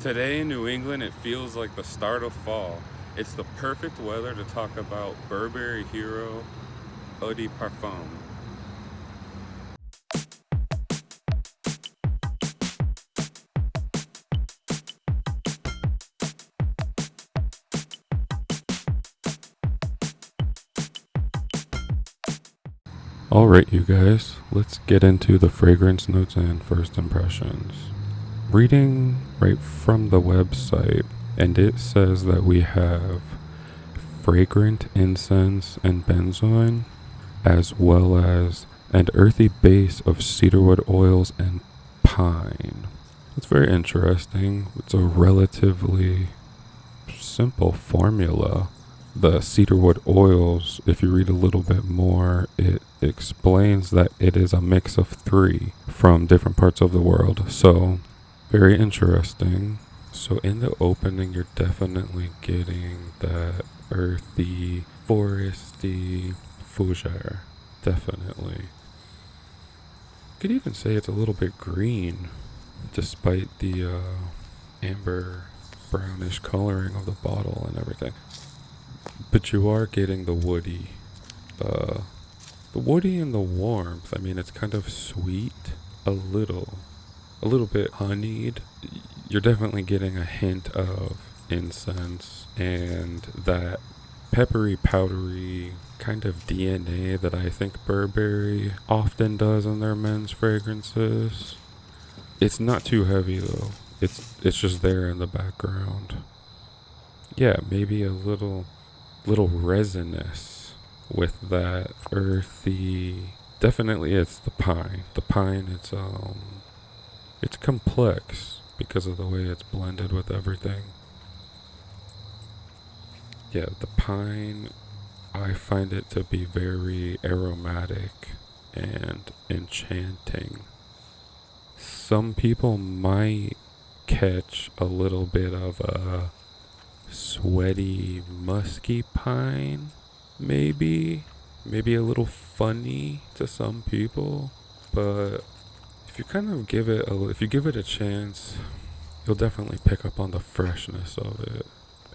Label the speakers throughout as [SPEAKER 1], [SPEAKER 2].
[SPEAKER 1] Today in New England, it feels like the start of fall. It's the perfect weather to talk about Burberry Hero EDP. Alright, you guys, let's get into the fragrance notes and first impressions. Reading right from the website, and it says that we have fragrant incense and benzoin, as well as an earthy base of cedarwood oils and pine. It's very interesting. It's a relatively simple formula. The cedarwood oils, if you read a little bit more, it explains that it is a mix of 3 from different parts of the world. So, very interesting. So in the opening, you're definitely getting that earthy, foresty fougere. Definitely. You could even say it's a little bit green, despite the amber brownish coloring of the bottle and everything. But you are getting the woody. The woody and the warmth. I mean, it's kind of sweet, a little bit honeyed. You're definitely getting a hint of incense and that peppery, powdery kind of DNA that I think Burberry often does in their men's fragrances. It's not too heavy though. It's just there in the background. Yeah, maybe a little resinous with that earthy. Definitely, it's the pine. The pine. It's complex because of the way it's blended with everything. Yeah, the pine. I find it to be very aromatic and enchanting. Some people might catch a little bit of a sweaty, musky pine, maybe a little funny to some people, but if you kind of give it a chance, you'll definitely pick up on the freshness of it.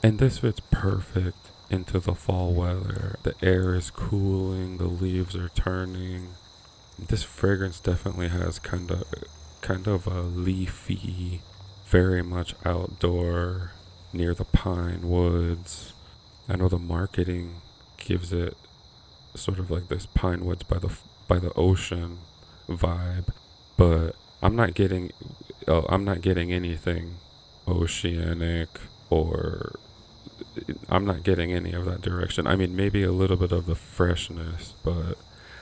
[SPEAKER 1] And this fits perfect into the fall weather. The air is cooling, the leaves are turning. This fragrance definitely has kind of a leafy, very much outdoor, near the pine woods. I know the marketing gives it sort of like this pine woods by the ocean vibe, but I'm not getting anything oceanic, or I'm not getting any of that direction. I mean, maybe a little bit of the freshness, but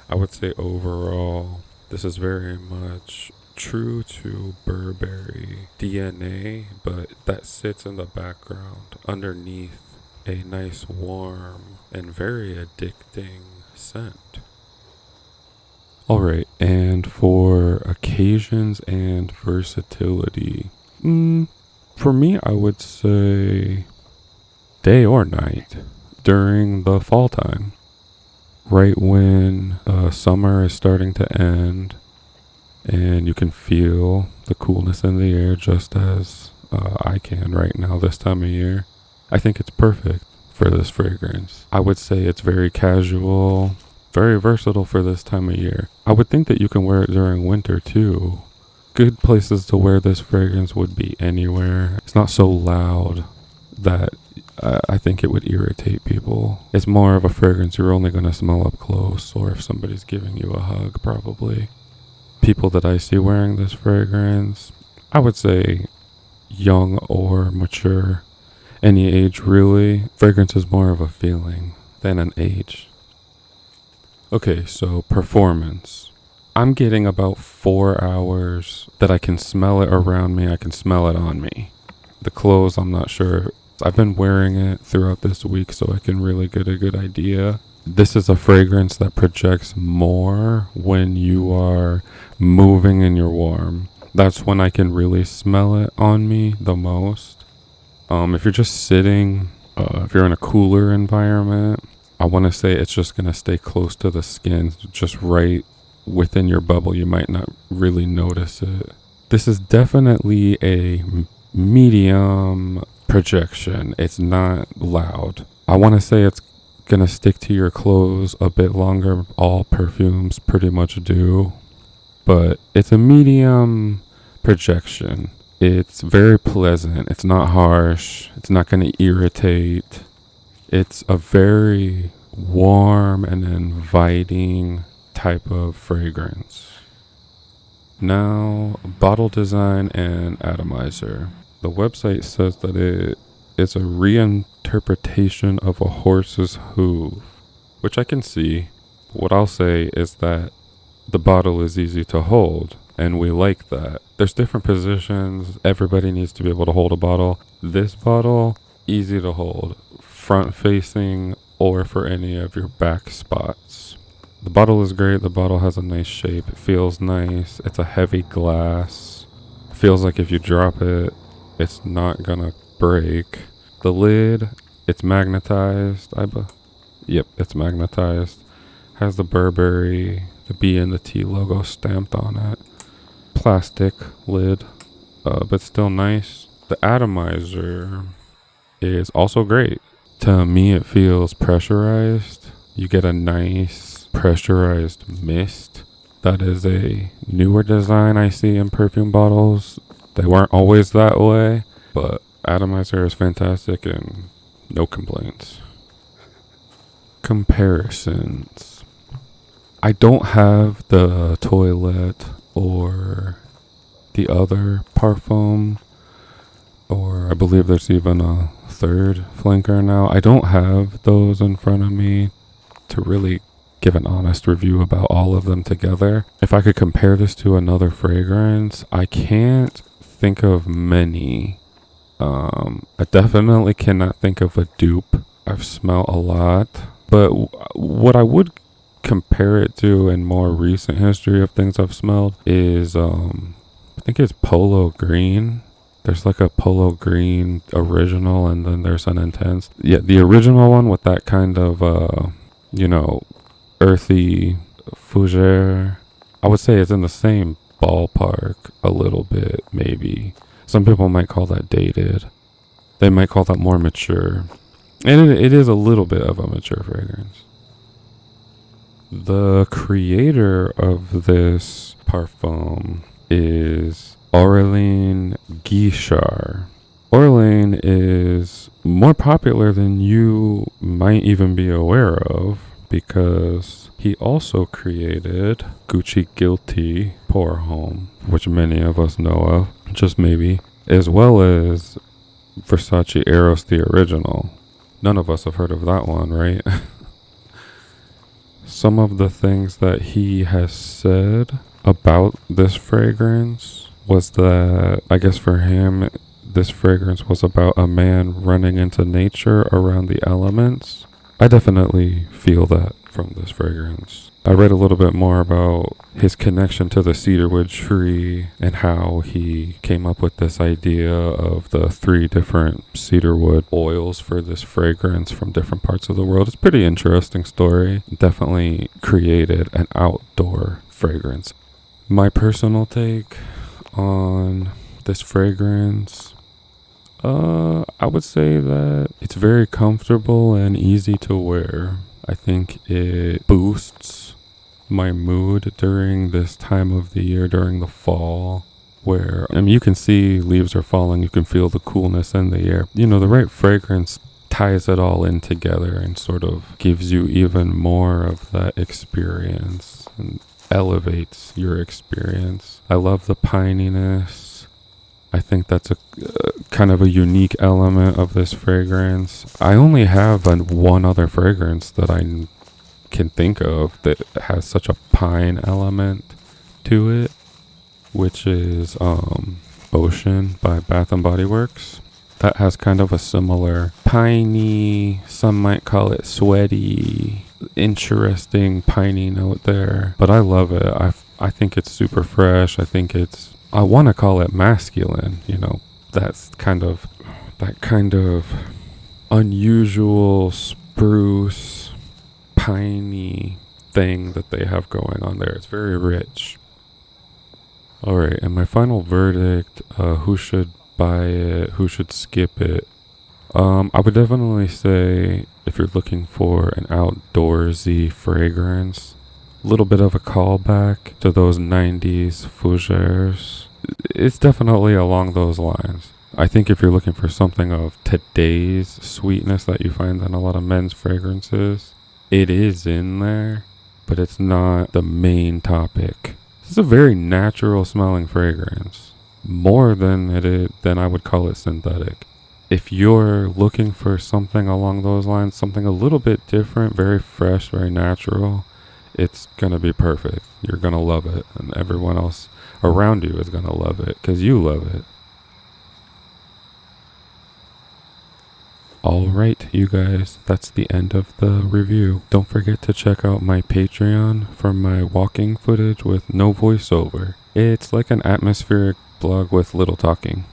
[SPEAKER 1] I would say overall this is very much true to Burberry DNA, but that sits in the background underneath a nice, warm, and very addicting scent. Alright, and for occasions and versatility, for me, I would say day or night during the fall time, right when summer is starting to end and you can feel the coolness in the air just as I can right now this time of year. I think it's perfect for this fragrance. I would say it's very casual, very versatile for this time of year. I would think that you can wear it during winter too. Good places to wear this fragrance would be anywhere. It's not so loud that I think it would irritate people. It's more of a fragrance you're only going to smell up close, or if somebody's giving you a hug, probably. People that I see wearing this fragrance, I would say young or mature, any age really. Fragrance is more of a feeling than an age. Okay, so performance. I'm getting about 4 hours that I can smell it around me, I can smell it on me. The clothes, I'm not sure. I've been wearing it throughout this week, so I can really get a good idea. This is a fragrance that projects more when you are moving and you're warm. That's when I can really smell it on me the most. If you're just sitting, if you're in a cooler environment, I want to say it's just going to stay close to the skin, just right within your bubble. You might not really notice it. This is definitely a medium projection. It's not loud. I want to say it's gonna stick to your clothes a bit longer. All perfumes pretty much do, but it's a medium projection. It's very pleasant. It's not harsh. It's not gonna irritate. It's a very warm and inviting type of fragrance. Now, bottle design and atomizer. The website says that it is a reinterpretation of a horse's hoof, which I can see. What I'll say is that the bottle is easy to hold, and we like that. There's different positions. Everybody needs to be able to hold a bottle. This bottle, easy to hold, front facing or for any of your back spots. The bottle is great. The bottle has a nice shape. It feels nice. It's a heavy glass. Feels like if you drop it, it's not gonna break. The lid, it's magnetized. Yep, it's magnetized. Has the Burberry, the B and the T logo stamped on it. Plastic lid, but still nice. The atomizer is also great. To me, it feels pressurized. You get a nice pressurized mist. That is a newer design I see in perfume bottles. They weren't always that way, but Atomizer is fantastic and no complaints. Comparisons. I don't have the Toilette or the other Parfum, or I believe there's even a third flanker now. I don't have those in front of me to really give an honest review about all of them together. If I could compare this to another fragrance, I can't think of many. I definitely cannot think of a dupe. I've smelled a lot, but what I would compare it to in more recent history of things I've smelled is I think it's Polo Green. There's like a Polo Green original, and then there's an intense. Yeah, the original one with that kind of earthy fougere. I would say it's in the same ballpark a little bit, maybe. Some people might call that dated. They might call that more mature. And it is a little bit of a mature fragrance. The creator of this parfum is Aurélien Guichard. Aurélien is more popular than you might even be aware of, because he also created Gucci Guilty Pour Homme, which many of us know of, just maybe, as well as Versace Eros the Original. None of us have heard of that one, right? Some of the things that he has said about this fragrance was that, I guess for him, this fragrance was about a man running into nature around the elements. I definitely feel that from this fragrance. I read a little bit more about his connection to the cedarwood tree and how he came up with this idea of the 3 different cedarwood oils for this fragrance from different parts of the world. It's a pretty interesting story. Definitely created an outdoor fragrance. My personal take on this fragrance, I would say that it's very comfortable and easy to wear. I think it boosts my mood during this time of the year, during the fall, where you can see leaves are falling, you can feel the coolness in the air. The right fragrance ties it all in together and sort of gives you even more of that experience and elevates your experience. I love the pininess. I think that's a kind of a unique element of this fragrance. I only have one other fragrance that I can think of that has such a pine element to it, which is Ocean by Bath and Body Works. That has kind of a similar piney, some might call it sweaty, interesting piney note there. But I love it. I think it's super fresh. I want to call it masculine, that's that kind of unusual spruce, piney thing that they have going on there. It's very rich. Alright, and my final verdict, who should buy it, who should skip it. I would definitely say if you're looking for an outdoorsy fragrance, a little bit of a callback to those 90s fougères. It's definitely along those lines. I think if you're looking for something of today's sweetness that you find in a lot of men's fragrances, it is in there, but it's not the main topic. This is a very natural smelling fragrance, more than than I would call it synthetic. If you're looking for something along those lines, something a little bit different, very fresh, very natural, it's going to be perfect. You're going to love it, and everyone else around you is going to love it because you love it. Alright, you guys, that's the end of the review. Don't forget to check out my Patreon for my walking footage with no voiceover. It's like an atmospheric blog with little talking.